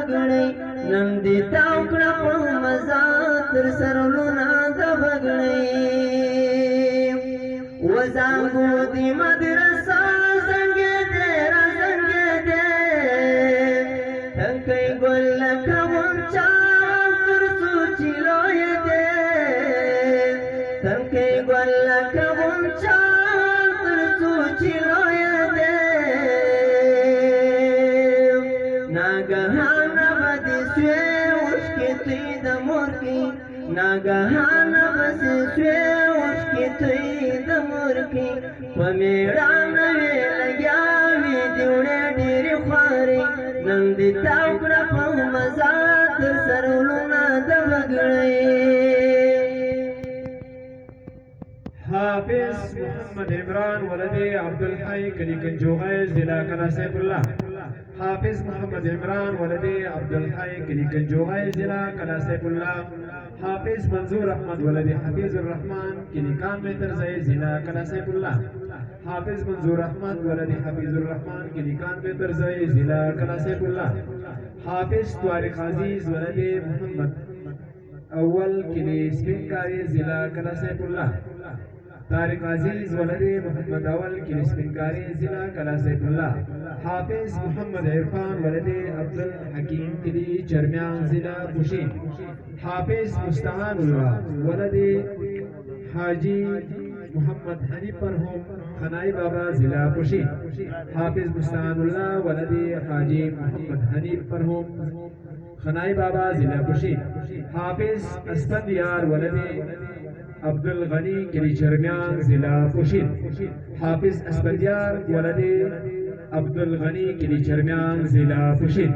بغړې نن دې تاو کړه په مزه تر سرلونه د بغړې وزانګو دې مدرسه څنګه دې را څنګه دې تنکې ګل کوم چا تر سوچي لوی دې تنکې ګل کوم چا تر سوچي لوی دې ناګهان بدې شوې اوښکې توی د مور کې ناګهان بدې شوې اوښکې توی د مور کې په مېړانه وې لګیاوې دې وړې ډېرې خوارې نن دې تاو کړه په مزه تر سرولونه د بګړۍ حافظ محمد عمران ولدي عبد الحي کلی کنجوغی ضلع کناسیب الله حافظ محمد عمران ولدي عبد الحي کلی کنجوغی ضلع کناسیب الله حافظ منظور احمد ولدي حفیظ الرحمن کلی کان میں ترزئی ضلع کناسیب الله حافظ منظور احمد ولدي حفیظ الرحمن کلی کان میں ترزئی ضلع کناسیب الله حافظ طارق عزیز ولدي محمد اول کلی سپینکاری ضلع کناسیب الله طارق عزیز ولدي محمد اول کلی سپینکاری ضلع کناسیب الله حافظ محمد عرفان ولدي عبد الحکیم کلی چرمیان ضلع پوشین حافظ مستعان الله ولدي حاجی محمد حنیف مرحوم خنائی بابا ضلع پوشین حافظ مستعان الله ولدي حاجی محمد حنیف مرحوم خنائی بابا ضلع پوشین حافظ اسفندیار ولدي عبد الغنی کلی چرمیان ضلع پوشین حافظ اسفندیار ولدي عبد الغنی کلی چرمیان ضلع پوشین